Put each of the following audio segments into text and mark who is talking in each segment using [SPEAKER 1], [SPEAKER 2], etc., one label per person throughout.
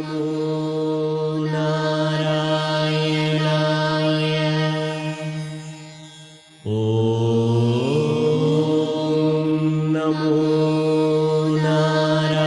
[SPEAKER 1] నమో నారాయణాయ. ఓం నమో నారాయణాయ.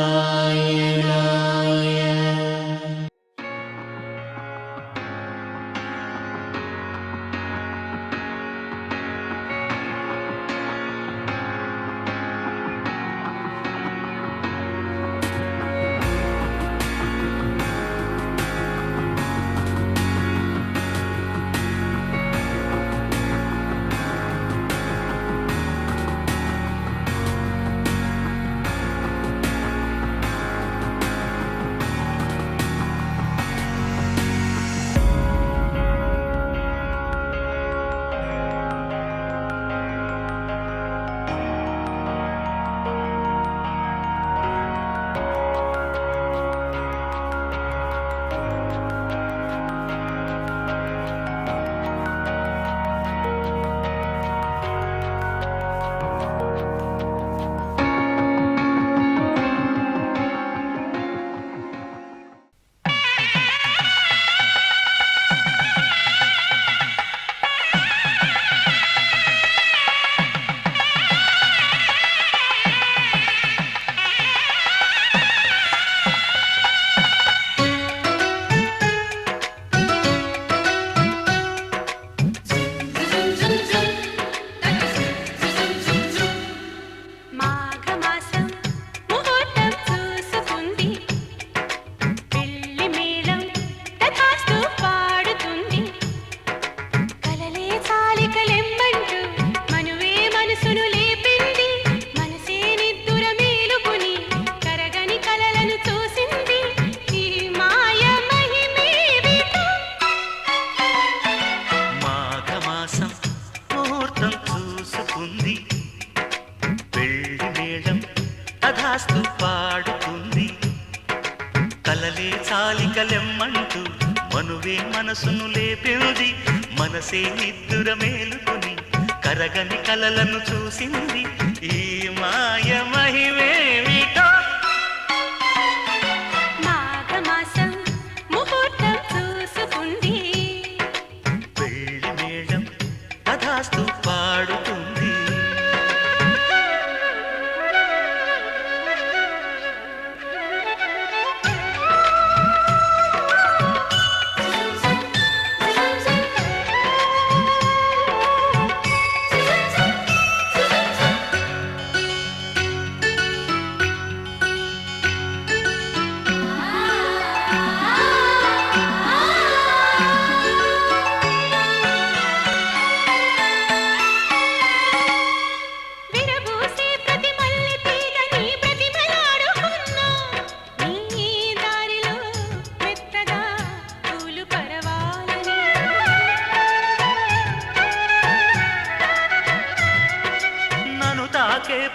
[SPEAKER 2] తథాస్తు పాడుతుంది కలలే చాలికలెమ్మంటూ మనువే మనసును లేపింది మనసే నిద్దుర మేలుకొని కరగని కలలను చూసింది ఈ మాయ మహిమేమిటో
[SPEAKER 3] మాఘమాసం ముహూర్తం చూసుకుంది
[SPEAKER 2] పెళ్లి మేళం తథాస్తు పాడుతుంది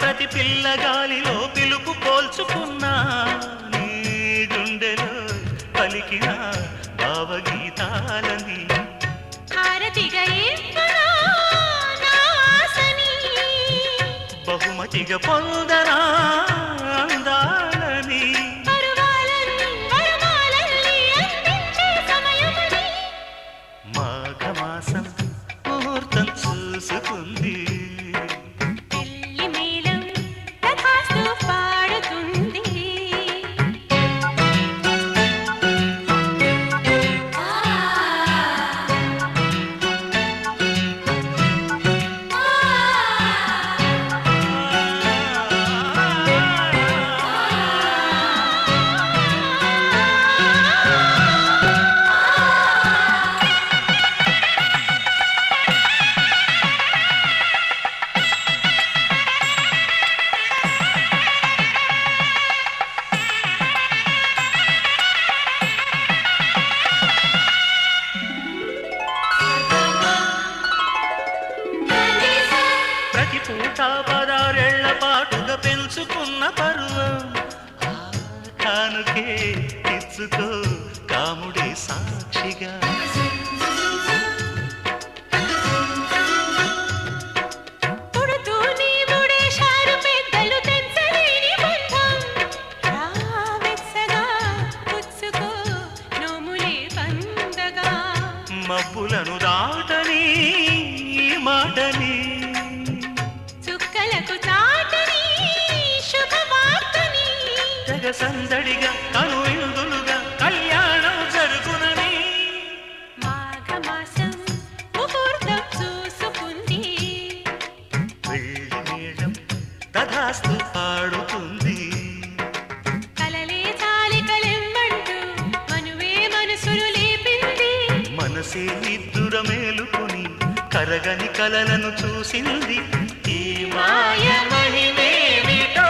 [SPEAKER 2] ప్రతి పిల్లగాలిలో పిలుపు పోల్చుకున్నా నీ గుండెలో పలికిన భావగీతాలని బహుమతిగా పొందనా అందాలని మాఘమాసం ముహూర్తం చూసుకుంది పదారేళ్ల పాటుగా పెంచుకున్న పరువం కానుకే ఇచ్చుకో కాముడే సాక్షిగా
[SPEAKER 3] పుచ్చుకో
[SPEAKER 2] సందడిగా కను విందులుగా కళ్యాణం జరుగునని
[SPEAKER 3] మాఘమాసం ముహూర్తం చూసుకుంది
[SPEAKER 2] వెళ్ళి మేళం తథాస్తు పాడుతుంది
[SPEAKER 3] కలలే చాలికలెమ్మంటూ మనువే మనసులు లేపింది
[SPEAKER 2] మనసే నిద్దుర మేలుకుని కరగని కలలను చూసింది ఈ మాయమణిమేమిటో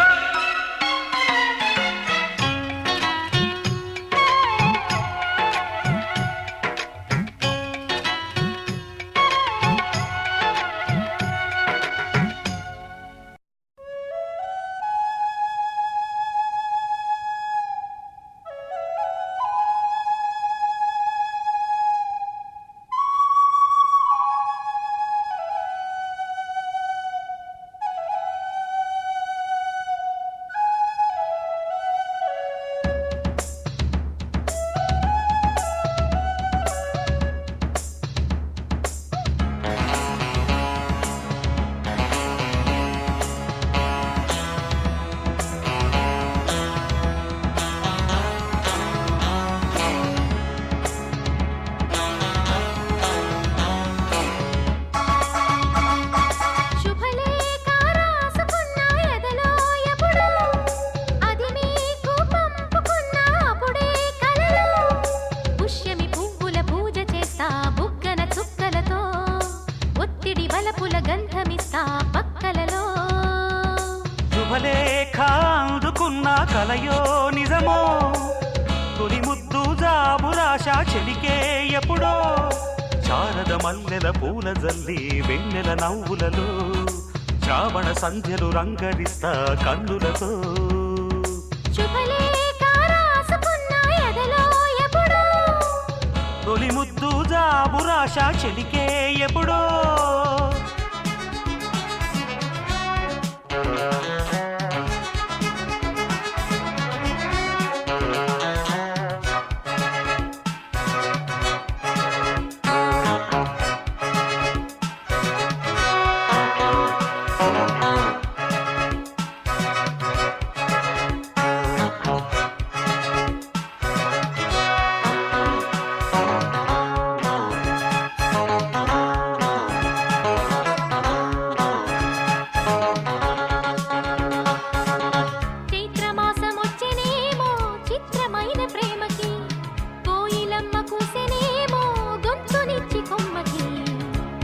[SPEAKER 2] శుభలేఖ అందుకున్న కలయో నిజమో తొలి ముద్దు జాబురాశ చెలికే ఎప్పుడో శారద మల్లెల పూల జల్లి వెన్నెల నవ్వులలో శ్రావణ సంధ్యలు రంగరిస్తా కన్నులతో తొలి ముద్దు జాబురాశ చెలికే ఎప్పుడో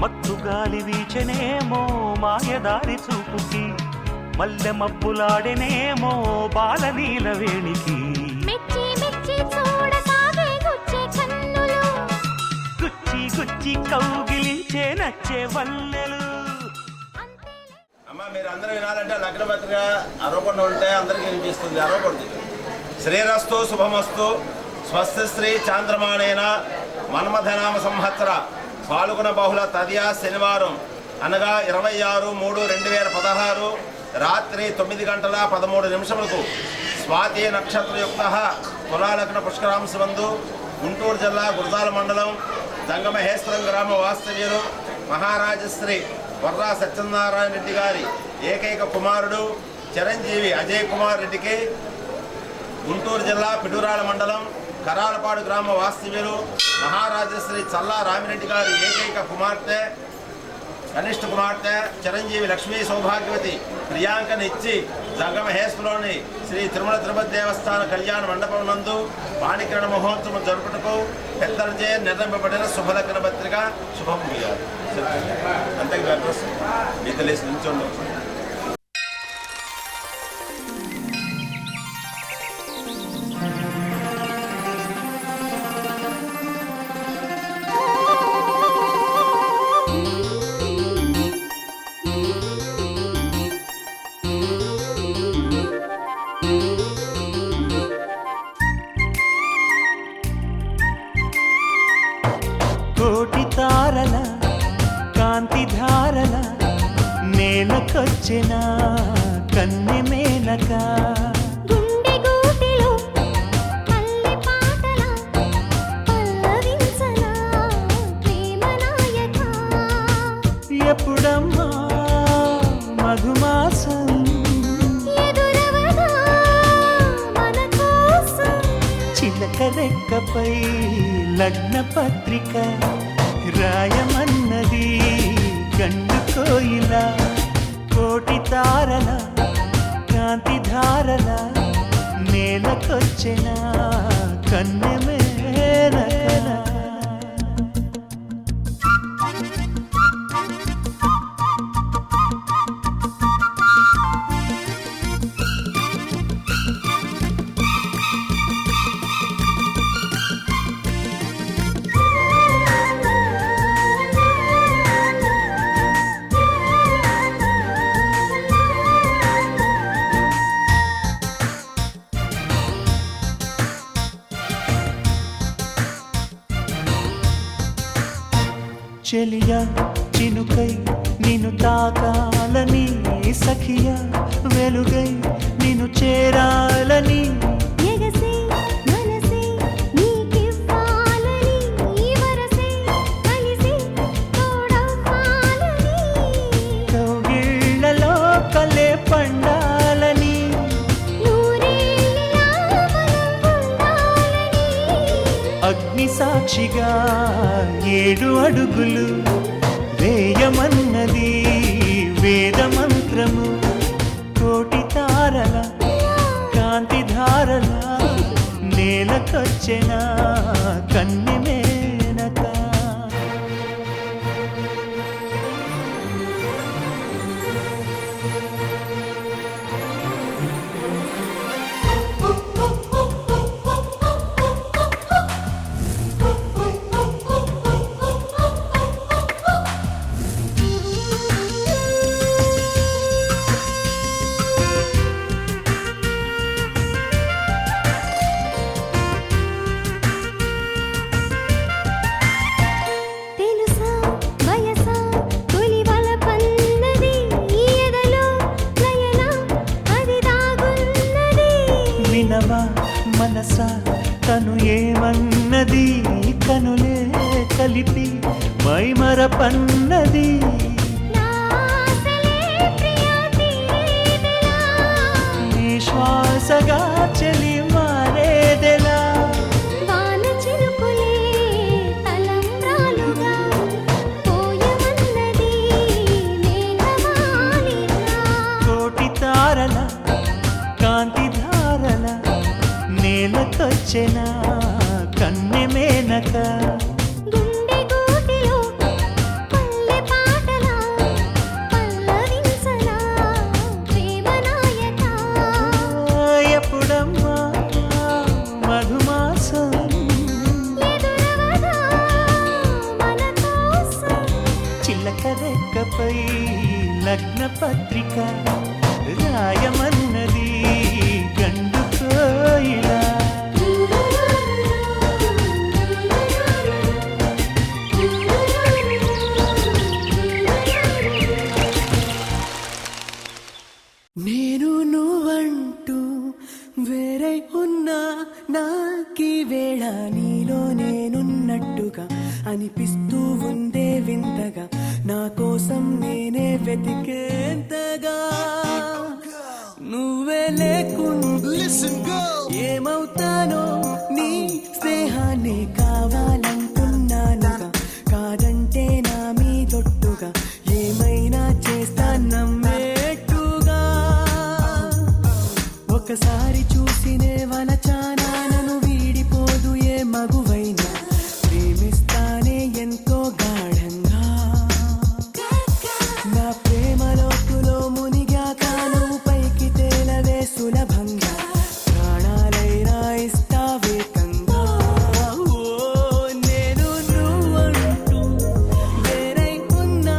[SPEAKER 2] మత్తుగాలి వీచెనేమో మాయదారి చూపుకి మల్లె మబ్బులాడెనేమో బాలనీల వేణికి గుచ్చి గుచ్చి కౌగిలించే నచ్చే వల్లెలు.
[SPEAKER 1] అమ్మా మీరు అందరూ వినాలంటే లగ్నపత్రిక అరవకుండా ఉంటే అందరికీ వినిపిస్తుంది, అరవకూడదు. శ్రీరస్తు శుభమస్తు స్వస్తి శ్రీ చాంద్రమాణేన మన్మథనామ సంవత్సర పాల్గొన బహుళ తదియా శనివారం అనగా 26/3/2016 రాత్రి 9:13 స్వాతి నక్షత్రయుక్త తులాలగ్న పుష్కరాంశమందు గుంటూరు జిల్లా గురజాల మండలం జంగమహేశ్వరం గ్రామ వాస్తవ్యులు మహారాజశ్రీ వర్రా సత్యనారాయణ రెడ్డి గారి ఏకైక కుమారుడు చిరంజీవి అజయ్ కుమార్ రెడ్డికి గుంటూరు జిల్లా పిడురాల మండలం కరాలపాడు గ్రామ వాస్తవ్యులు మహారాజశ్రీ చల్లా రామిరెడ్డి గారి ఏకైక కుమార్తె కనిష్ట కుమార్తె చిరంజీవి లక్ష్మీ సౌభాగ్యవతి ప్రియాంకను ఇచ్చి జంగమహేశ్వరంలోని శ్రీ తిరుమల తిరుపతి దేవస్థాన కళ్యాణ మండపం నందు పాణిగ్రహణ మహోత్సవం జరుపుటకు పెద్దలచే నిర్ణయింపబడిన శుభలగ్న పత్రిక శుభం గారు అంతకు అడ్రస్ మీకు తెలిసి నుంచోండి.
[SPEAKER 2] కోటి తారల కాంతి ధారల నేలకొచ్చిన కన్నె మేనక ఎప్పుడమ్మా మధుమాసం
[SPEAKER 3] ఎదురవదా మన
[SPEAKER 2] రెక్కపై లగ్న పత్రిక రాయమన్నది గండు కోయిల కోటి తారల కాంతి ధారల నేలకొచ్చిన కన్నెమేన చెలియా చినుకై నిన్ను తాకాలని సఖియా వెలుగై నిన్ను చేరాలని
[SPEAKER 4] ఎగసే మనసే నీకివ్వాలని వరసే కలిసి తోడవ్వాలని
[SPEAKER 2] కౌగిళ్ళలో కలే పండాలని
[SPEAKER 4] నూరేళ్ళ మనం ఉండాలని
[SPEAKER 2] అగ్ని సాక్షిగా 7 అడుగులు వేయమన్నది వేద మంత్రము కోటి తారల కాంతి ధారల నేలకొచ్చిన కన్నె మేనక
[SPEAKER 4] తెలుసా వయసా తొలివల పన్నది ఎదలో లయన అది దాగున్నది
[SPEAKER 2] వినవా మనసా తను ఏమన్నది కనులే కలిపి మైమరపన్నది
[SPEAKER 4] నాసలే ప్రియా తీదెలా
[SPEAKER 2] నీ శ్వాసగా చెలి మారేదెలా
[SPEAKER 4] వాన చినుకులే తలంబ్రాలుగా పోయమన్నది మేఘమాలిగా
[SPEAKER 2] కోటి తారల కాంతి ధారల నేలకొచ్చిన కన్నె మేనక
[SPEAKER 4] గుండె గూటిలో పల్లె పాటలా పల్లవించలా ప్రేమ నాయక
[SPEAKER 2] ఎప్పుడమ్మా మధుమాసం
[SPEAKER 4] ఎదురవదా మన కోసం
[SPEAKER 2] చిల్లక రెక్కపై లగ్న పత్రిక రాయమన్నది గండు కోయిల నేను నువ్వంటూ వేరే ఉన్నా నాకీ వేళ నీలో నేనున్నట్టుగా అనిపిస్తూ ఉందే వింతగా నా కోసం నేనే వెతికేంతగా నువ్వే లేకుండా ఏమవుతానో నీ స్నేహాన్ని కావాలంటున్నానుగా కాదంటే నా మీదొట్టుగా ఏమైనా చేస్తా నమ్మేట్టుగా ఒకసారి చూసినే వలచానా నన్ను వీడిపోదు ఏ మగువైనా ప్రేమిస్తానే ఎంతో గాఢంగా నా ప్రేమ లోతులో మునిగాక నువ్వు పైకి తేలవే సులభంగా ప్రాణాలైనా ఇస్తావేకంగా ఓ నేను నువ్వంటూ వేరై ఉన్నా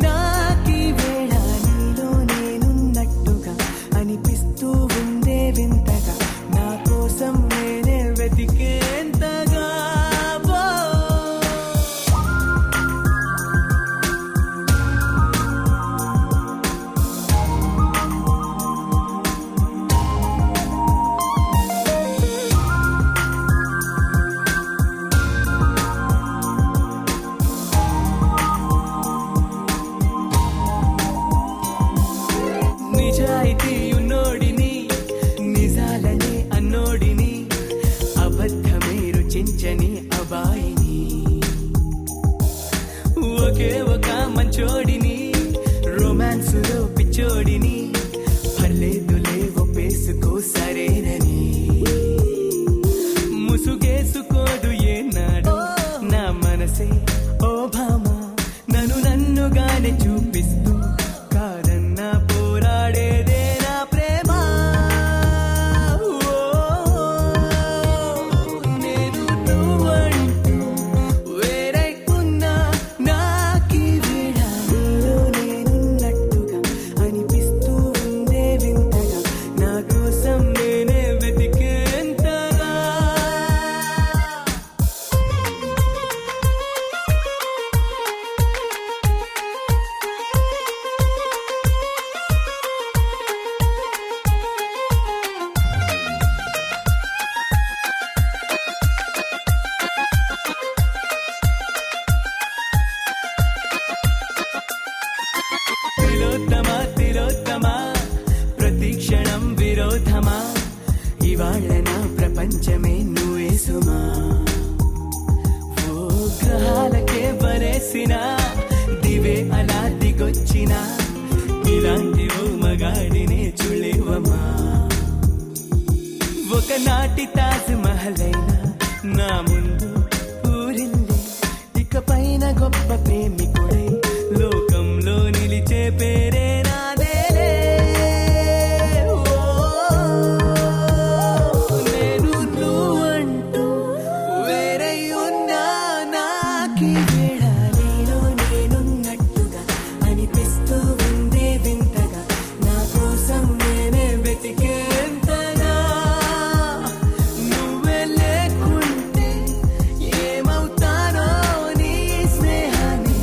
[SPEAKER 2] నాకీ వేళ నీలో నేనున్నట్టుగా అనిపిస్తూ ఉందే వింతగా నా కోసం నేనే వెతికేంతగా నిజాయితీ ఉన్నోడిని నిజాలనే అన్నోడిని అబద్ధమే
[SPEAKER 5] లేనని ముసుగేసుకోదు ఏనాడు నా మనసే ఓ భామ నన్ను నన్నుగానే చూపిస్తూ కాదన్నా పోరాడేదే నా ప్రేమ నేను నువ్వంటూ వేరై ఉన్నా నాకీ వేళ నీలో నేనున్నట్టుగా అనిపిస్తూ ఉందే వింతగా నా కోసం నేనే వెతికేంతగా తిలోత్తమా ప్రతి క్షణం విరోధమా ఇవాళ నా ప్రపంచమే నువ్వే సుమా ఓ గ్రహాలకే వరేసిన దివే అలా దిగొచ్చిన ఇలాంటి ఓ మగాడినే చూడలేవమ్మా ఒకనాటి తాజ్ మహల్ అయినా నా ముందు ఊరిల్లి ఇకపైన గొప్ప ప్రేమికుడై లోకంలో నిలిచే పేరే నాదేలే ఓ నేను నువ్వంటూ వేరై ఉన్నా నాకీ వేళ నీలో నేనున్నట్టుగా అనిపిస్తూ ఉందే వింతగా నా కోసం నేనే వెతికేంతగా నువ్వే లేకుంటే ఏమవుతానో నీ స్నేహాన్ని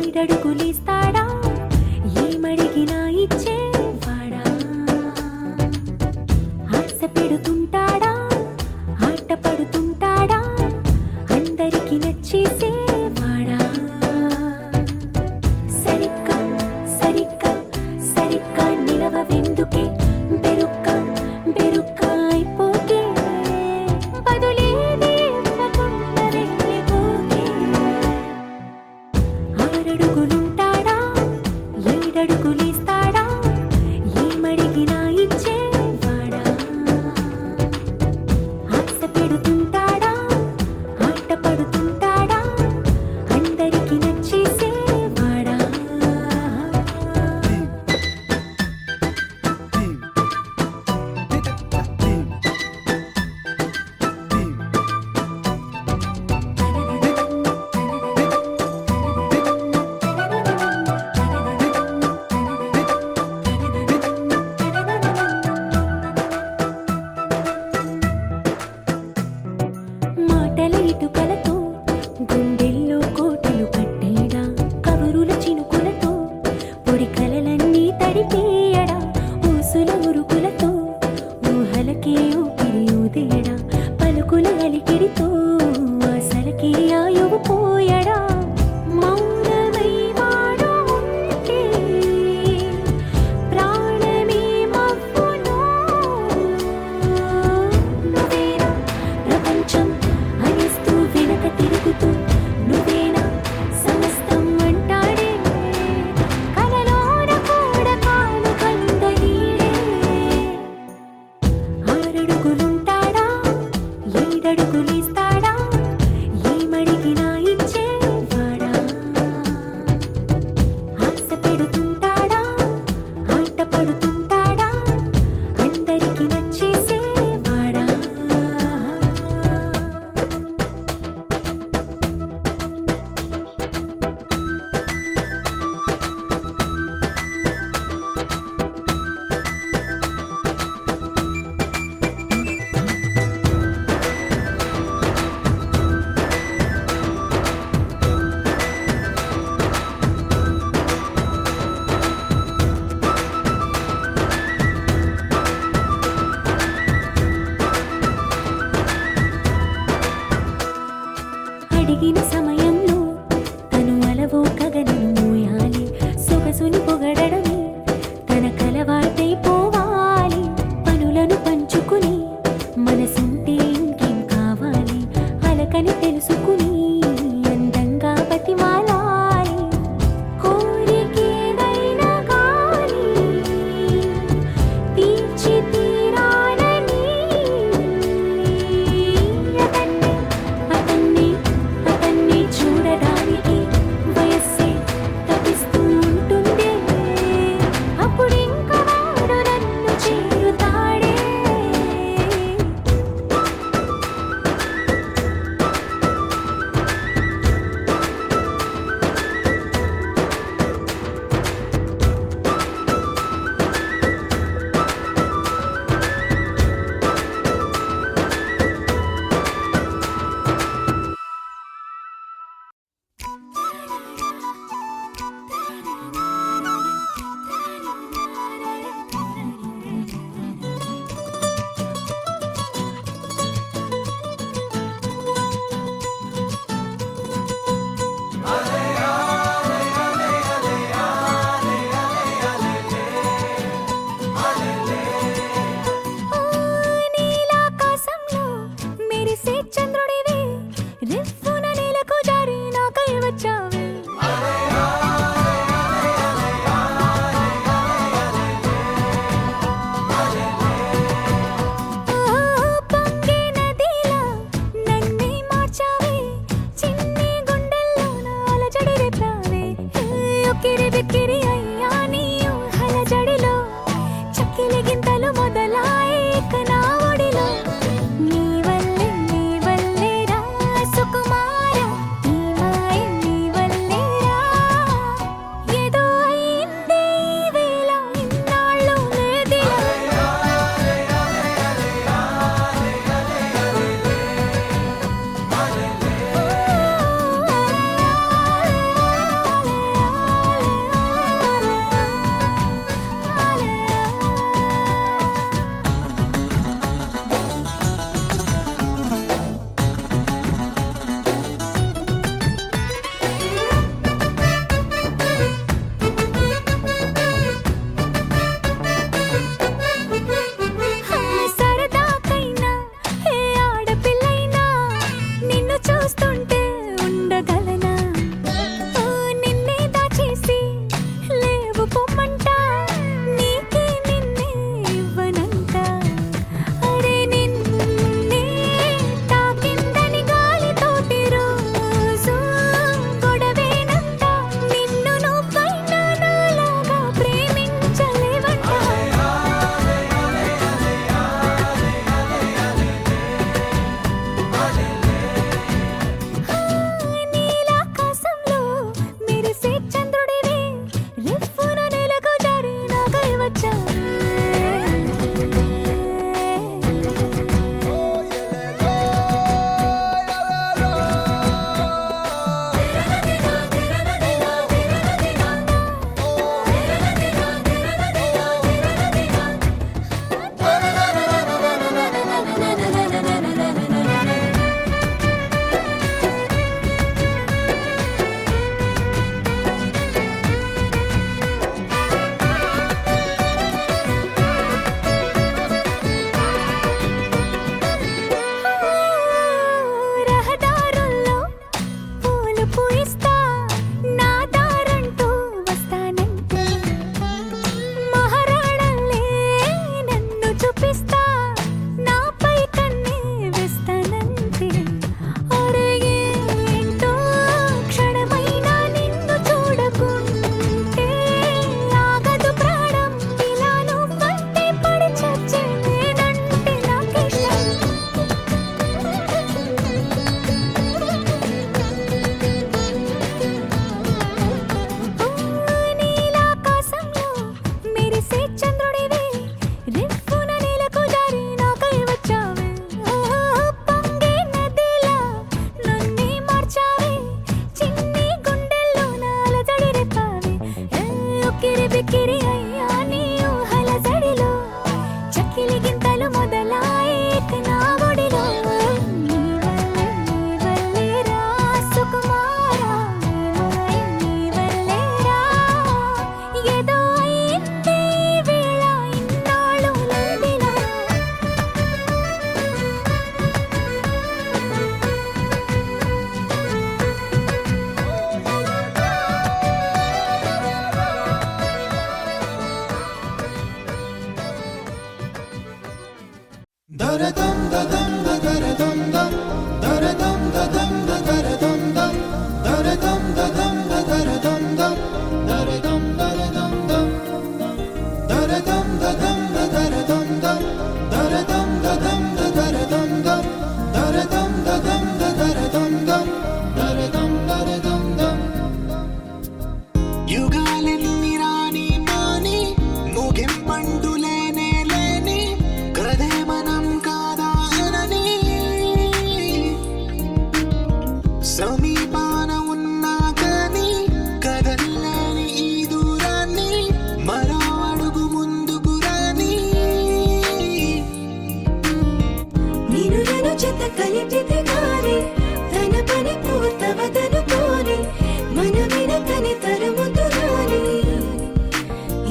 [SPEAKER 4] ఏడడుగులేస్తాడా ఏమడిగినా ఇచ్చేవాడా ఆశ పెడుతుంటాడా ఆట పడుతుంటాడా అందరికి నచ్చేసేవాడా సరిగ్గా సరిగ్గా సరిగ్గా నిలవవెందుకే బెరుక్క బెరుక్క అయిపోకే బదులేది ఇవ్వకుండా వెళ్ళిపోకే ఆరడుగులుంటాడా ఏడడుగులేస్తాడా ఏమడిగినా ఇచ్చేవాడా ఆశ పెడుతుంటాడా ఆట పడుతుంటాడా అందరికి నచ్చేసేవాడా మాటల ఇటుకలతో గుండెల్లో కోటలు కట్టేడా కబురుల చినుకులతో పొడి కలలన్నీ తడిపేయడా ఊసుల ఉరుకులతో ఊహలకే ఊపిరి ఊదేయడా పలుకుల అలికిడితో ఆశలకే ఆయువు పోయడా మౌనమై వాడు ఉంటే ప్రాణమే మవ్వును నువ్వేనా ప్రపంచం అనిస్తూ వెనక తిరుగుతూ నువ్వేనా సమస్తం అంటాడే కలలోన కూడా కాను కందనీడే ఆరడుగులుంటాడా ఏడడుగులేస్తాడా ఏమడిగినా ఇచ్చేవాడా ఆశ పెడుతుంటాడా ఆట పడుతుంటాడా అందరికి నచ్చేసేవాడా అడిగిన సమయంలో తను అలవో గగనను మోయాలి సొగసుని పొగడమే తన కలవాటైపోవాలి పనులను పంచుకుని మనసుంటే ఇంకేం కావాలి అలకని తెలుసుకుని అందంగా బతిమాలాలి కోరికేదైనా గాని తీర్చి తీరాలని అతన్ని అతన్ని చూడడానికి వయస్సే తపిస్తూ ఉంటుందే అప్పుడింక వాడు నన్ను చేరుతాడే నీలాకాశంలో మెరిసే చంద్రుడివే రివ్వున నేలకు జారి నాకై వచ్చావే పొంగే నదిలా నన్నే మార్చావే చిన్ని గుండెల్లోన అలజడి రేపావే ఉక్కిరి బిక్కిరి అయ్యా నీ ఊహల జడిలో చక్కిలి గింతలు మొదలాయి ఇక నా ఒడిలో నీ వల్లే రా సుకుమార ఈ మాయ నీ వల్లే రా ఏదో అయిందే ఈ వేళ ఇన్నాళ్ళు లేదిలా
[SPEAKER 5] యుగాలెన్ని రాని మాని ముగింపండు లేనే లేని కదే మనం కాదా అనని సమీపాన ఉన్నా కానీ కదల్లేని ఈ దూరాన్ని మరో అడుగు ముందుకు రాని
[SPEAKER 4] నేను నన్ను చెత్త కలిపితే గాని తన పని పూర్తవదనుకోని మన వెనకని తరుముతురాని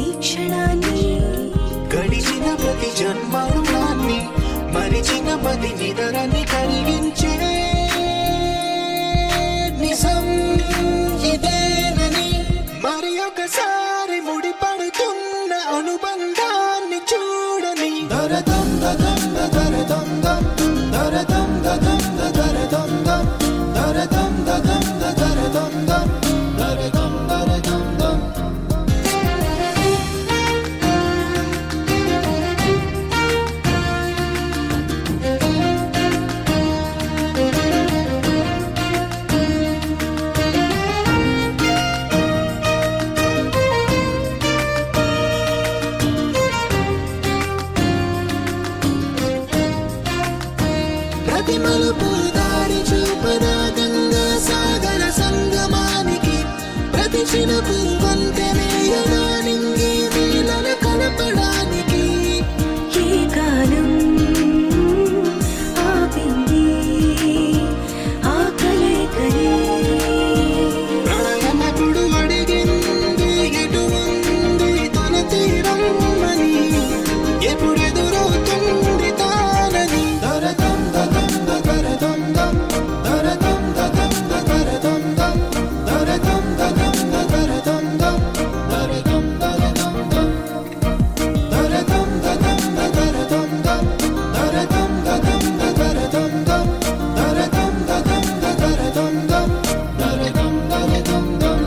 [SPEAKER 4] ఈ క్షణాన్ని
[SPEAKER 5] గడిచిన ప్రతి జన్మరుణాన్ని మరిచిన పది నిదరని కలిగించే నిజం ఇదేనని మరి ఒకసారి ముడిపడుతున్న అనుబంధాన్ని చూడని దరదం దదం దరదం దం దరదం దదం దరదం దం దరదం దదం దరదం దం దరదం దరదం దం ప్రతి మలుపు దారి చూపనా గంగా సాగర సంగమానికి ప్రతి చినుకు వంతెనేయనా నింగి నీళ్ళ కలపడానికి
[SPEAKER 4] ఈ కాలం ఆపింది ఆ కలయికలే
[SPEAKER 5] ప్రళయమప్పుడు అడిగింది ఎటు ఉంది తన తీరం అని ఎప్పుడెదురవుతుంది తానని దరదం దదం దరదం దం దరదం దదం దరదం దం దరదం దదం దరదం దం దరదం దరదం దం దరదం దదం దరదం దం దరదం దదం దరదం దం దరదం దదం దరదం దం దరదం దరదం దం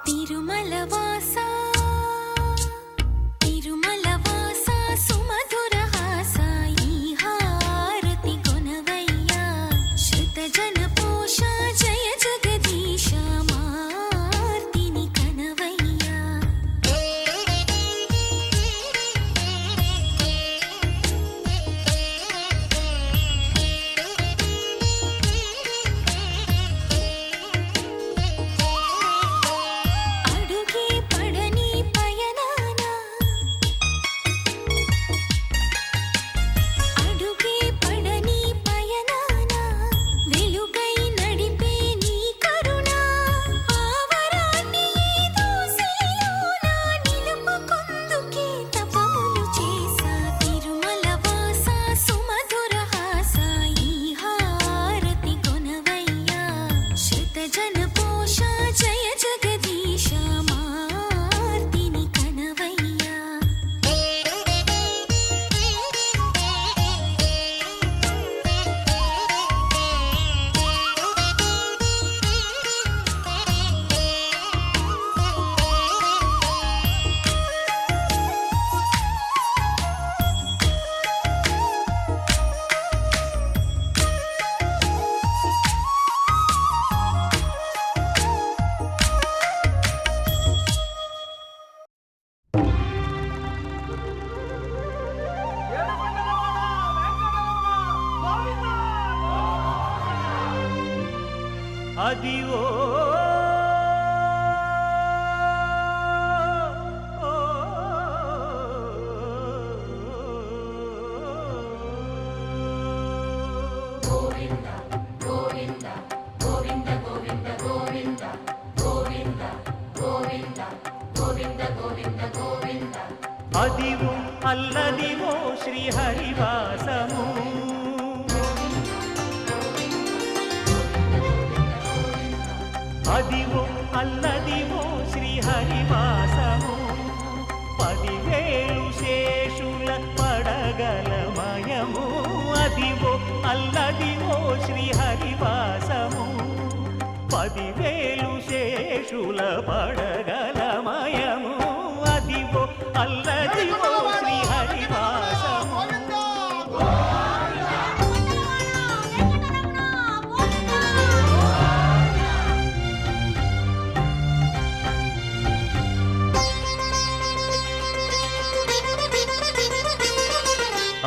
[SPEAKER 4] తిరుమల వాసా తిరుమల వాసా సుమధుర హాసా ఈ హారతి కొనవయ్యా శృత జన పోష జయ జగదీశ మార్తిని కనవయ్యా అడుగే పడని పయనాన అడుగే పడని పయనాన వెలుగై నడిపే నీ కరుణ ఆవరాన్ని ఏదో శిలలోన నిలుపుకొందుకే తపములు చేసా తిరుమల వాసా సుమధుర హాసా ఈ హారతి కొనవయ్యా శృత జన పోష జయ జగదీశ మార్తిని కనవయ్యా
[SPEAKER 2] అదివో అదివో అల్లదివో శ్రీహరివాసము అదివో అల్లదివో శ్రీహరివాసము 10,000 శేషుల పడగలమయము అదివో అల్లదివో శ్రీహరివాసము 10,000 శేషుల పడగలమయము అదివో అల్లదివో శ్రీహరివాసము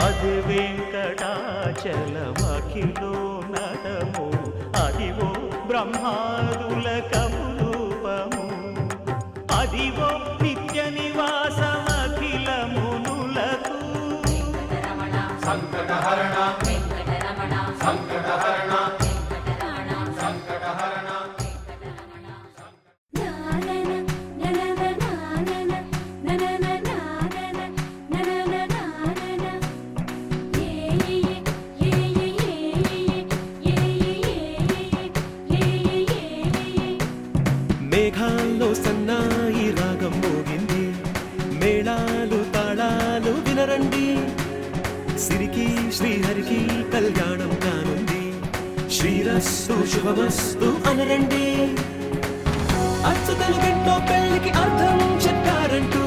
[SPEAKER 2] అది వెంకటాచలమఖిలో నటము అదివో బ్రహ్మాదుల కమురూపము అదివో నిత్య నివాసమఖిల మునులకు
[SPEAKER 6] సంకటహరణ సంకటహరణ సంకటహరణ
[SPEAKER 7] మేఘాల్లో సన్నాయి రాగం మోగింది మేళాలు తాళాలు వినరండి సిరికి శ్రీహరికి కళ్యాణం కానుంది శ్రీరస్సు శుభమస్తు అనరండి అచ్చతలు గంటో పెళ్లికి అర్థం చెప్పారంటూ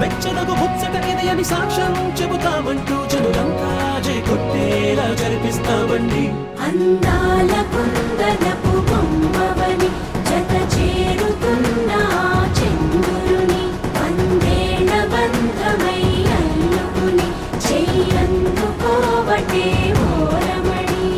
[SPEAKER 7] మెచ్చదగు ముచ్చట ఇది అని సాక్ష్యం చెబుతామంటూ జనులంతా జై కొట్టేలా జరిపిస్తామండి
[SPEAKER 4] అందాల కుందనపు బొమ్మవని జత చేరుతున్న చంద్రుని 100 బంధమై అల్లుకుని చెయ్యందుకోవటే ఓరమణి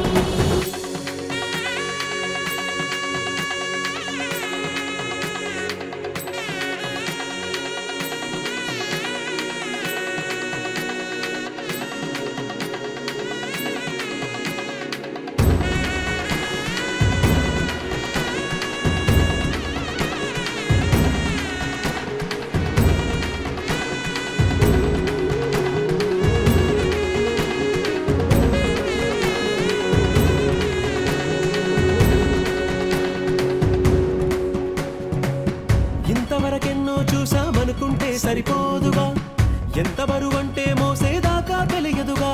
[SPEAKER 7] ఇంతవరకెన్నో చూసామనుకుంటే సరిపోదుగా ఎంత బరువంటే మోసేదాకా తెలియదుగా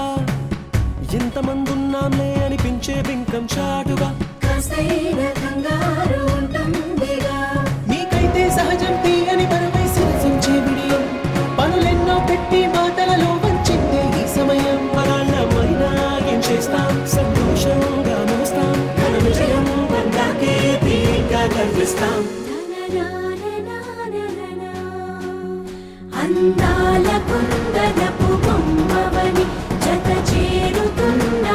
[SPEAKER 7] ఇంతమందున్నాంలే అనిపించే బింకం చాటుగా
[SPEAKER 4] కాస్తైన కంగారు ఉంటుందిగా
[SPEAKER 7] మీకైతే సహజం తీయని బరువై శిరసించే విడియం పనులెన్నో పెట్టి మాటలలో వంచిందే ఈ సమయం పరాళ్ళమైనా ఏం చేస్తాం సంతోషంగా మోస్తాం ఘన విజయం బంగాకే తీరిగ్గా గర్విస్తాం
[SPEAKER 4] అందాల కుందనపు బొమ్మవని జత చేరుతున్న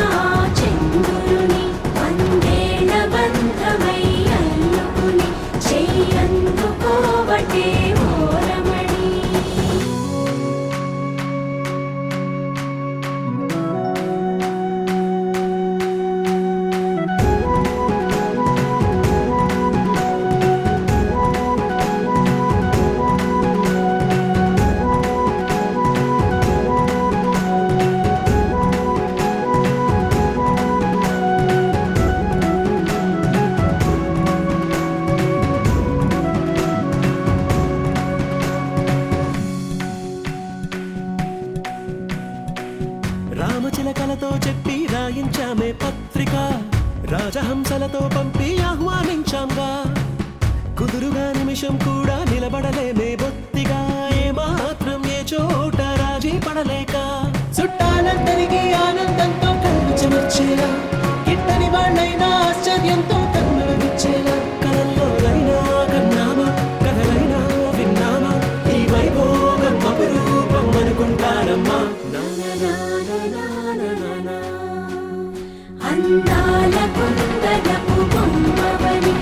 [SPEAKER 4] చంద్రుని 100 బంధమై అల్లుకుని చెయ్యందుకోవటే ఓరమణి
[SPEAKER 7] రామచిలకలతో చెప్పి రాయించామే పత్రిక రాజహంసలతో పంపి ఆహ్వానించాంగా కుదురుగా నిమిషం కూడా నిలబడలేమే బొత్తిగా ఏ మాత్రం ఏ చోట రాజీ పడలేక చుట్టాలందరికీ ఆనందంతో కళ్ళు చెమర్చేలా గిట్టని వాళ్ళైనా ఆశ్చర్యంతో కన్నులు విచ్చేలా కలల్లోనైనా కన్నామా కథలైనా విన్నామా ఈ వైభోగం అపురూపం అనుకుంటారమ్మా
[SPEAKER 4] అందాల కుందనపు బొమ్మవని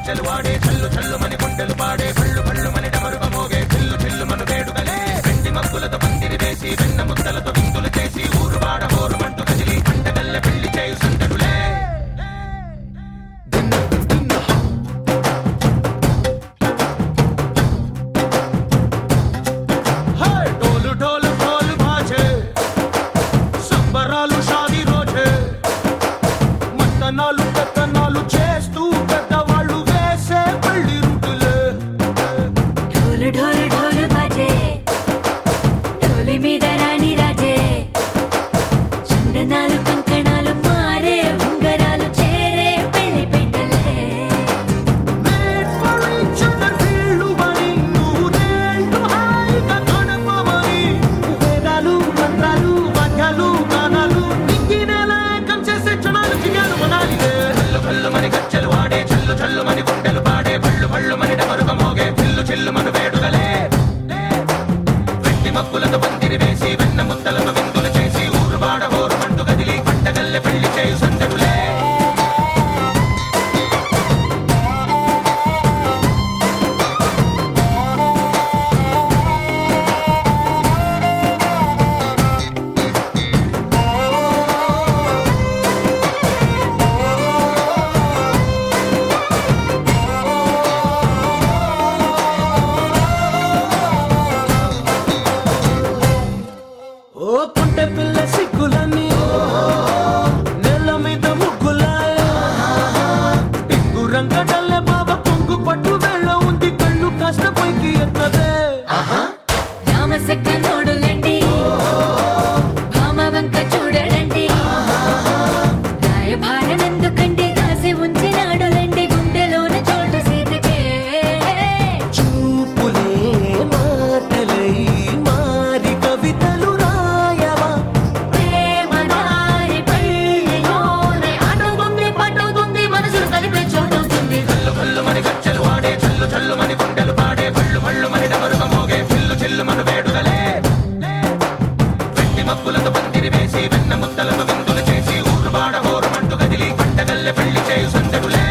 [SPEAKER 7] గజ్జలు వాడే చల్లు చల్లు మని గుండెలు పాడే పళ్ళు పళ్ళు మని డమరుగ మోగే చిల్లు చిల్లు మను వేడుకలే వెండి మగ్గులతో పందిరి వేసి వెన్న ముద్దలతో విందులు చేసి ఊరు వాడ హోరుమంటూ కదిలి పంటగల్లె పెళ్లి చేయు సందడులే ढोल ढोल ढोल बाजे సంబరాలు షాదీ రోజే మత్తనాలు పెత్తనాలు చేస్తూ పెద్దవాళ్ళు వేసే పెళ్లి రూటులే
[SPEAKER 4] ढोल ढोल ढोल बाजे ढोली మీద రాణి రాజే చందనాలు కంకణాలు మారే ఉంగరాలు చేరే పెళ్లి పెట్టలే
[SPEAKER 7] Made for each other వీళ్ళు బని నూరేళ్ళు హాయిగా గడపమని వేదాలు మంత్రాలు వాక్యాలు గానాలు నింగినేల ఏకం చేసే క్షణాలు జిగాలు మనాలిలే చల్లు చల్లు మని గజ్జలు వాడే చల్లు చల్లు మని గుండెలు పాడే పళ్ళు పళ్ళు మని డమరుగ మోగే చిల్లు చిల్లు మను వేడుకలే వెండి మగ్గులతో పందిరి వేసి వెన్న ముద్దలతో విందులు చేసి ఊరు వాడ హోరుమంటూ కదిలి పంటగల్లె పెళ్లి చేయు సందడులే ఓ పుట్ట పిల్ల సిగ్గులని నెల మీద ముగ్గులాయ టింగు రంగడల్లె బాబా కొంగు పట్టు వెళ్ళ ఉంది కళ్ళు కాస్త పైకి ఎత్తదే
[SPEAKER 4] రామసక్క నోడులండి భామ వంక చూడడండి రాయభారం ఎందుకంటే రాసి ఉంచినాడులండి గుండెలోన చోటు సీతకే
[SPEAKER 7] చూపులే మాటలై మారి కవితలు రాయవా
[SPEAKER 4] ప్రేమ దారి పెళ్ళిలోనే అడుగుంది పట్టుకుంది మనసులు కలిపే చోటవుతుంది
[SPEAKER 7] చల్లు చల్లు మని గజ్జలు వాడే చల్లు చల్లు మని గుండెలు పాడే పళ్ళు పళ్ళు మని డమరుగ మోగే చిల్లు చిల్లు మను వేడుకలే వెండి మగ్గులతో పందిరి వేసి వెన్న ముద్దలతో విందులు చేసి ఊరు వాడ హోరుమంటూ కదిలి పంటగల్లె పెళ్లి చేయు సందడులే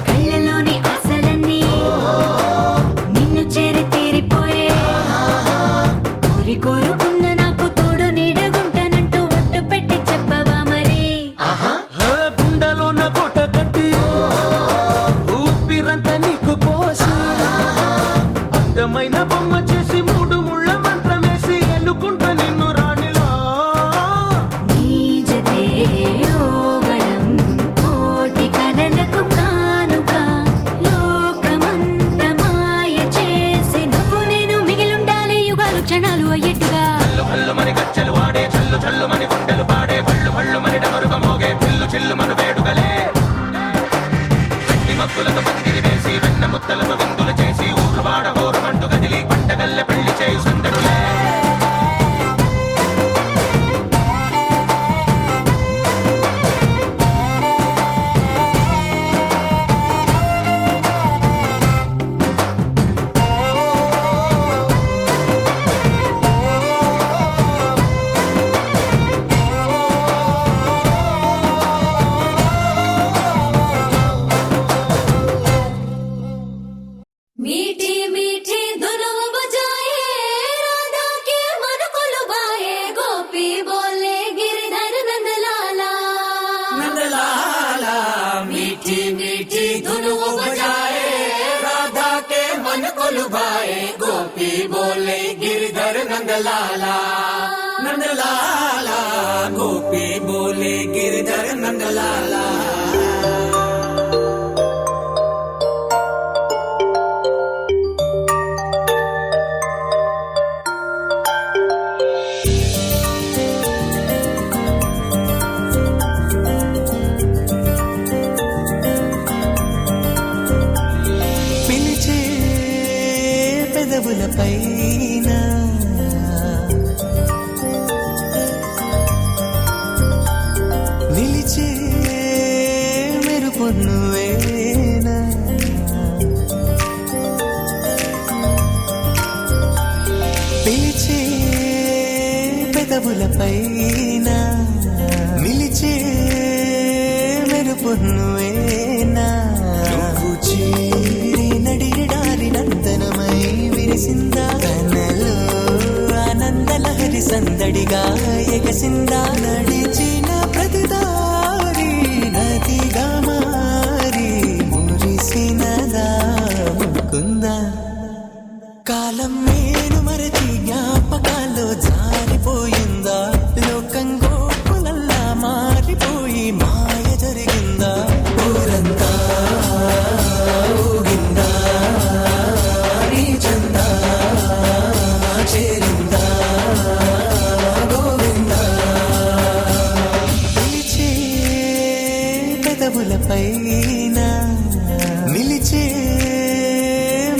[SPEAKER 4] కళ్ళలోని ఆశలన్నీ నిన్ను చేరి తీరిపోయే కోరి కోరుకున్న నాకు తోడు నీడగుంటానంటూ ఒట్టు పెట్టి చెప్పవా మరి
[SPEAKER 7] గుండెలోన కోట కట్టి ఊపిరంతా నీకు పోసి అందమైన బొమ్మ చేసి మూడు ముళ్ళ మంత్రమేసి ఎన్నుకుంటా నిన్ను రాణిలా
[SPEAKER 4] నీ జతే యోగడం కోటి కలలకు కానుక లోకమంత మాయ చేసి నువ్వు నేను మిగిలుండాలి యుగాలు క్షణాలు అయ్యేట్టుగా
[SPEAKER 7] చల్లు చల్లు మని గజ్జలు వాడే చల్లు చల్లు మని గుండెలు పాడే పళ్ళు పళ్ళు మని డమరుగ మోగే చిల్లు చిల్లు మను వేడుకలే వెండి మగ్గులతో పందిరి వేసి వెన్న ముద్దలతో విందులు చేసి ఊరు వాడ హోరుమంటూ కదిలి పంటగల్లె పెళ్లి చేయు సందడులే
[SPEAKER 4] मीठी मीठी धुनों बजाए राधा के मन को लुभाए गोपी बोले गिरधर नंदलाला
[SPEAKER 6] नंदलाला मीठी मीठी धुनों बजाए राधा के मन को लुभाए गोपी बोले गिरधर नंदलाला नंदलाला गोपी बोले गिरधर नंदलाला
[SPEAKER 8] పెదవుల పైన నిలిచే మెరుపు నువ్వేనా పిలిచే పెదవుల పైన నిలిచే మెరుపు నువ్వేనా నువ్వు చేరి నడిడారి నందనమై విరిసిందా కనలో ఆనందలహరి సందడిగా ఎగసిందా నడిచిన ప్రతిదారి నదిగా మారి మురిసినదా ముకుందా కాలం నేను మరచి జ్ఞాపకాల్లో జారిపోయిందా లోకం గోపులల్లా మారిపోయి మాయ జరిగిందా ఊరంతా ఊగిందా నీ చందా చేరిందా గోవిందా పిలిచే పెదవుల పైన నిలిచే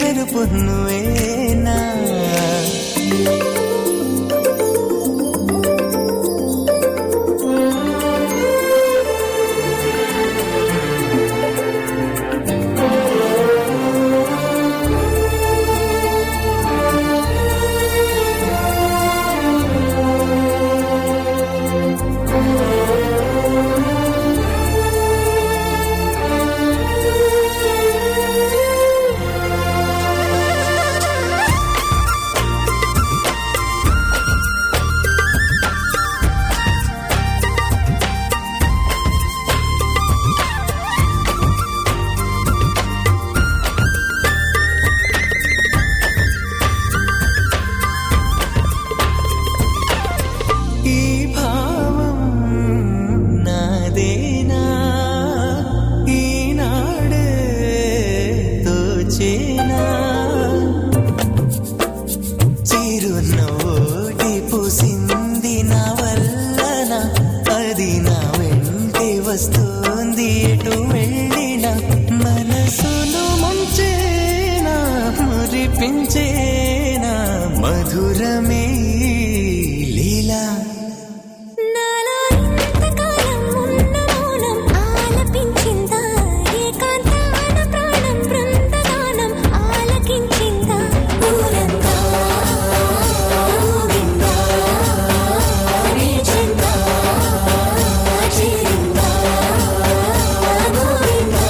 [SPEAKER 8] మెరుపు నువ్వేనా వస్తుంది ఎటు వెళ్ళినా మనసును ముంచేనా మురిపించేనా మధురమే లీలా
[SPEAKER 4] నాలో ఇంతకాలం ఉన్న మౌనం ఆలపించిందా ఏకాంతాన ప్రాణం బృందగానం ఆలకించిందా ఊరంతా ఊగిందా నీ చెందా చేరిందా గోవిందా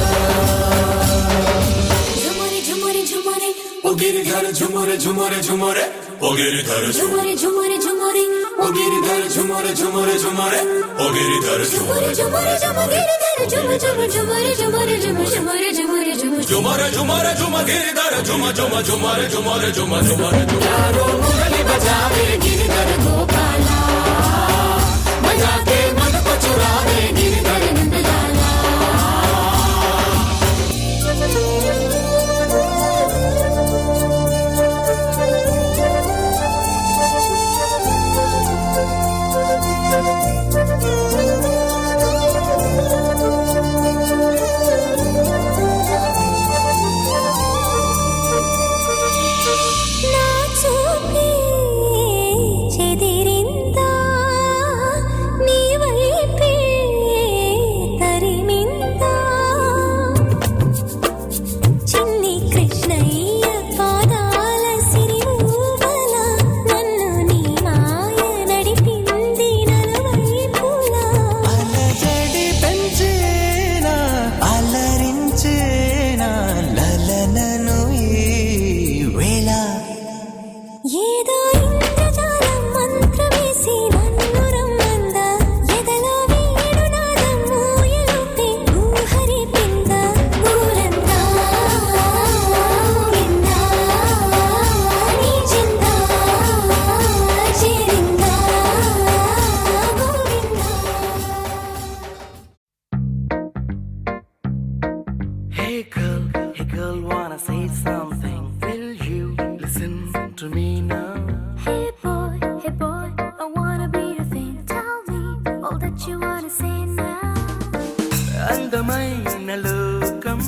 [SPEAKER 4] ఝుమరి ఝుమరి ఝుమరి
[SPEAKER 6] ओ गिरिधर झुमरे झुमरे झुमरे ओ गिरिधर
[SPEAKER 4] ఝుమరి ఝుమరి ఝుమరి
[SPEAKER 6] ओ गिरिधर झुमरे झुमरे झुमरे ओ गिरिधर
[SPEAKER 4] ఝుమరి ఝుమరి ఝుమరి ఝుమ ఝుమ ఝుమరి ఝుమరి ఝుమ ఝుమరి ఝుమరి ఝుమ
[SPEAKER 6] झुमरे झुमरे झुम गिरिधर झुम झुम झुमरे झुमरे झुम झुमरे यारो मुरली बजावे गिरिधर गोपाला बजा के मन को चुरावे गिरिधर नंदलाला
[SPEAKER 4] నా చూపే చెదిరిందా నీ వైపే తరిమిందా చిన్ని కృష్ణయ్య పాదాల సిరిమూవల నన్ను నీ మాయ నడిపింది నలువైపులా
[SPEAKER 8] అలజడి పెంచేనా అలరించేనా లలనను ఈ వేళ
[SPEAKER 4] ఏదో ఇంద్రజాలం మంత్రమేసి నన్ను రమ్మందా ఎదలో వేణునాదం ఊయలుపే ఊహరిపిందా ఊరంతా ఊగిందా నీ చిందా చేరిందా Govinda
[SPEAKER 2] Hey girl, wanna say something? Will you listen to me now?
[SPEAKER 4] Hey boy, I wanna be your thing. Tell me all that you wanna say now.
[SPEAKER 2] అందమైన లోకం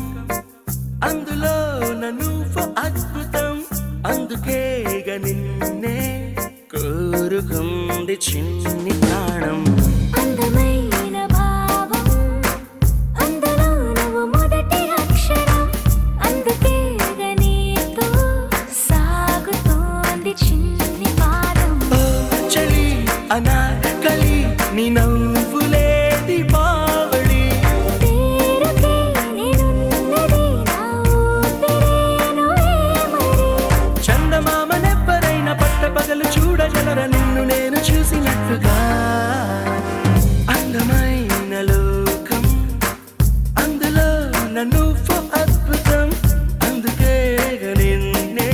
[SPEAKER 2] అందులో నువ్వు అద్భుతం అందుకే నిన్నే కోరుకుంది చిన్ని ప్రాణం.
[SPEAKER 4] అందమైన భావం అందులో నువ్వు మొదటి అక్షరం, అందుకే నీతో సాగుతోంది చిన్ని పాదం.
[SPEAKER 2] ఓ చలి అనాకలి నీ నవ్వులేది బావళి.
[SPEAKER 4] పేరుకే నేనున్నది నా ఊపిరేను ఏమరి.
[SPEAKER 2] చందమామనెవ్వరైనా పట్టపగలు చూడగలర నిన్ను నేను చూసినట్టుగా. అందమైన లోకం అందులో నన్ను అద్భుతం, అందుకే నిన్నే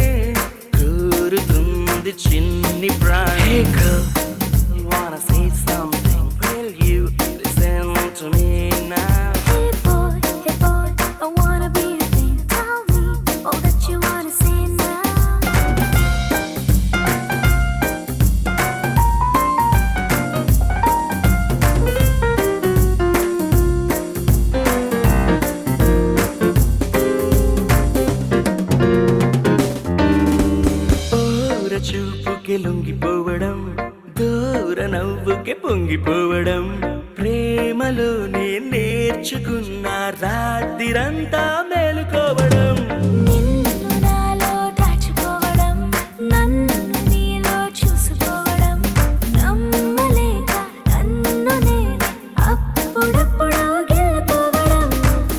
[SPEAKER 2] కోరుతుంది చిన్ని ప్రాణం. Hey girl, you wanna say something? Will you listen to me now?
[SPEAKER 4] Hey boy, I wanna be your thing. Tell me all that you wanna say now.
[SPEAKER 2] ఓర చూపుకి లొంగిపోవడం, దూర నవ్వుకి పొంగిపోవడం, ప్రేమలోనే నేర్చుకున్న రాత్రిరంతా మేలుకోవడం.
[SPEAKER 4] నిన్ను నాలో దాచుకోవడం, నన్ను నీలో చూసుకోవడం, నమ్మలేక నన్ను నేను అప్పుడప్పుడు గెలుపోవడం.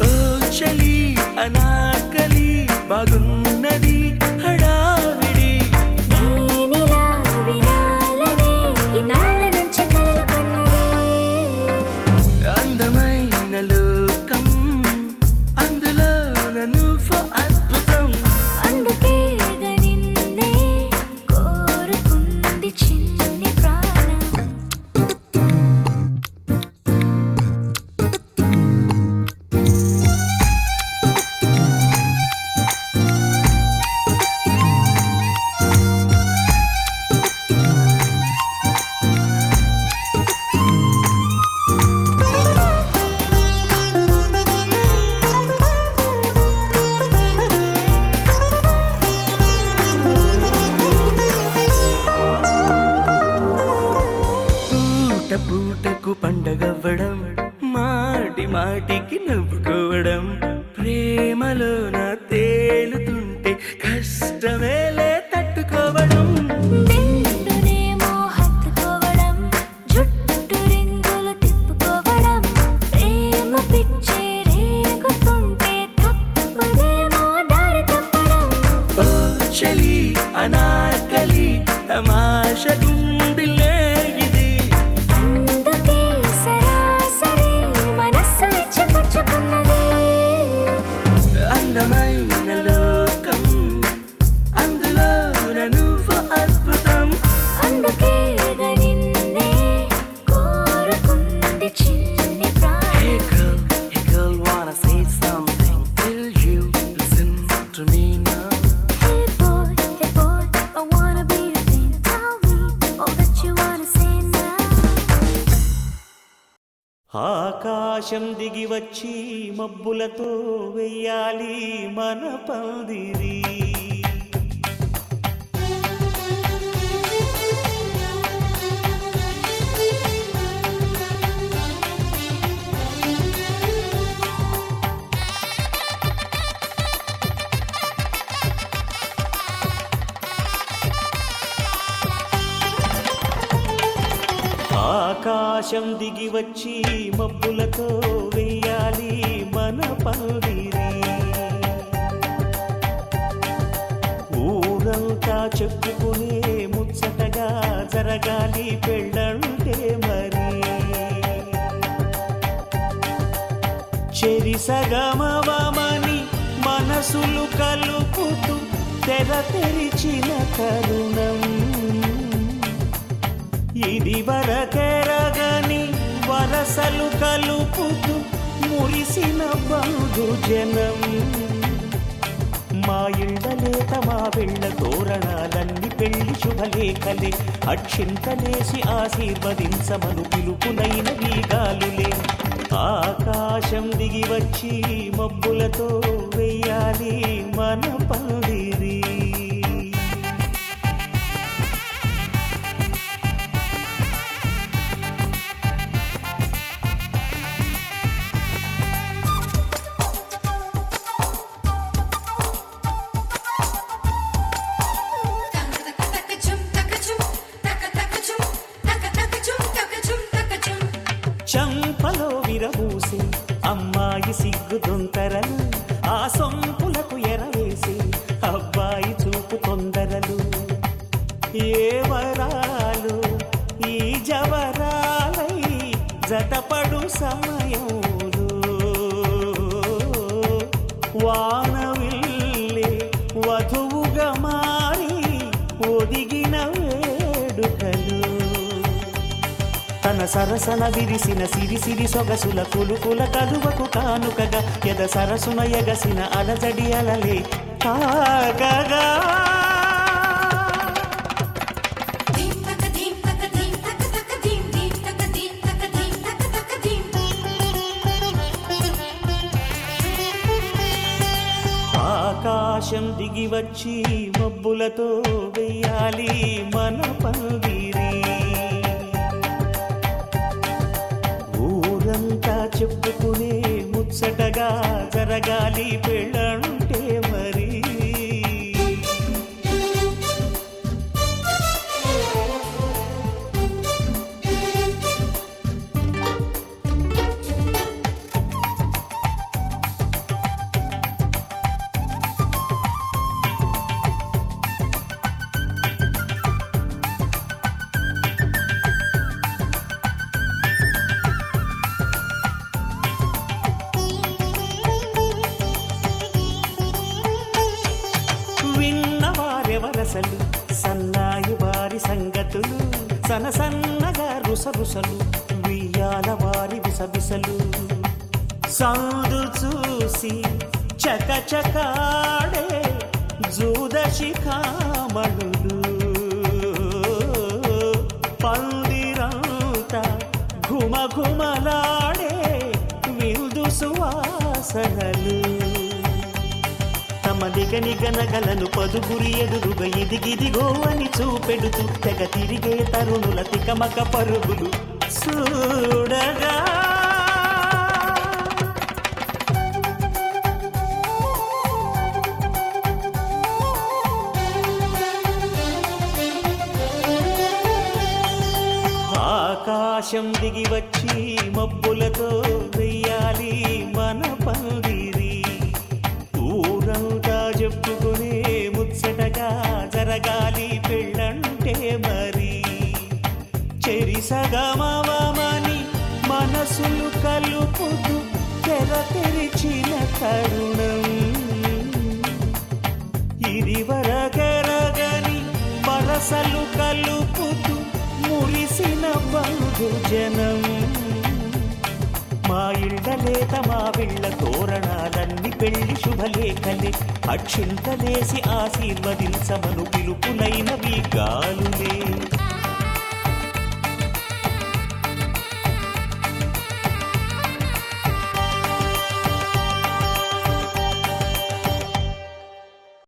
[SPEAKER 2] ఓ చలి అనాకలి బాగున్నది హడావిడి.
[SPEAKER 4] నేనిలా వినాలనే ఇన్నాళ్ళ నుంచి కలలుకున్నది.
[SPEAKER 2] అందమైన లోకం అందులో నన్ను అద్భుతం,
[SPEAKER 4] అందుకే నిన్నే కోరుకుంది చిన్ని ప్రాణం.
[SPEAKER 2] పూట పూటకు పండగవ్వడం, మాటి మాటికి నవ్వుకోవడం, ప్రేమలోన తేలుతుంటే కష్టమేలే తట్టుకోవడం.
[SPEAKER 4] నిండునేమో హత్తుకోవడం, జుట్టు రింగులు తిప్పుకోవడం, ప్రేమ పిచ్చే రేగుతుంటే తప్పదేమో దారి తప్పడం.
[SPEAKER 2] ఓ చలి అనాకలి తమాష గుండిలే ఇది.
[SPEAKER 4] అందుకే సరాసరి మనస్సు ఇచ్చిపుచ్చుకున్నది.
[SPEAKER 2] అందమైన లోకం అందులో నన్ను అద్భుతం,
[SPEAKER 4] అందుకే నిన్నే కోరుకుంది చిన్ని ప్రాణం.
[SPEAKER 2] Hey girl, wanna say something? Will you listen to me now?
[SPEAKER 4] Hey boy, I wanna be your thing. Tell me all that you wanna say now.
[SPEAKER 6] ఆకాశం దిగి వచ్చి మబ్బులతో వెయ్యాలి మన పందిరి. ఆకాశం దిగి వచ్చి మబ్బులతో వెయ్యాలి మన పందిరి. ఊరంతా చెప్పుకునే ముచ్చటగా జరగాలి పెళ్ళంటే మరి. చెరిసగమవమని మనసులు కలుపుతూ తెర తెరిచిన తరుణం, ఇది వరకెరగని వరసలు కలుపుతూ మురిసిన బంధు జనం. మా ఇళ్ళలేత మా వెళ్ళ తోరణాలన్నీ పెళ్లి శుభలేఖలే, అక్షింతలేసి ఆశీర్వదించమను పిలుపునైన వీగాలులే. ఆకాశం దిగి వచ్చి మబ్బులతో వెయ్యాలి మన పందిరి.
[SPEAKER 7] ఏ వరాలు ఈ జవరాలై జతపడు సమయంలో వానవిల్లే వధువుగా మారి ఒదిగిన వేడుకలు తన సరసన విరిసిన సిరిసిరి సొగసుల కులుకుల కలువకు కానుకగా ఎద సరసున ఎగసిన అలజడి అలలే కాగగా ఆకాశం దిగి వచ్చి మబ్బులతో వెయ్యాలి మన పందిరి ఊరంతా చెప్పుకునే ముచ్చటగా జరగాలి పెళ్ళంటే మరి విన్నవారెవరసలు సన్నాయి వారి సంగతులు సనసన్నగా రుసరుసలు వియ్యాల వారి విసవిసలు సాధు చూసి చకచకాడే జూదశిఖామణులు పందిరంతా ఘుమఘుమలాడే విందు సువాసనలు తమ దిగనిగనగలను పదుగురి ఎదురుగా ఇదిగిదిగో అని చూపెడుతూ తెగ తిరిగే తరుణుల తికమక పరుగులు చూడగా ఆకాశం దిగి వచ్చి మబ్బులతో వెయ్యాలి మన పందిరి ఊరంతా చెప్పుకునే ముచ్చటగా జరగాలి పెళ్ళంటే మరి చెరిసగమవమని మనసులు కలుపుతూ తెర తెరిచిన తరుణం ఇదివరకెరగని వరసలు కలుపుతూ మురిసిన బంధుజనం మా ఇళ్ళలేత మా విళ్ళ తోరణాలన్నీ పెళ్లి శుభలేఖలే అక్షింతలేసి ఆశీర్వదించమను పిలుపులైనవి గాలులే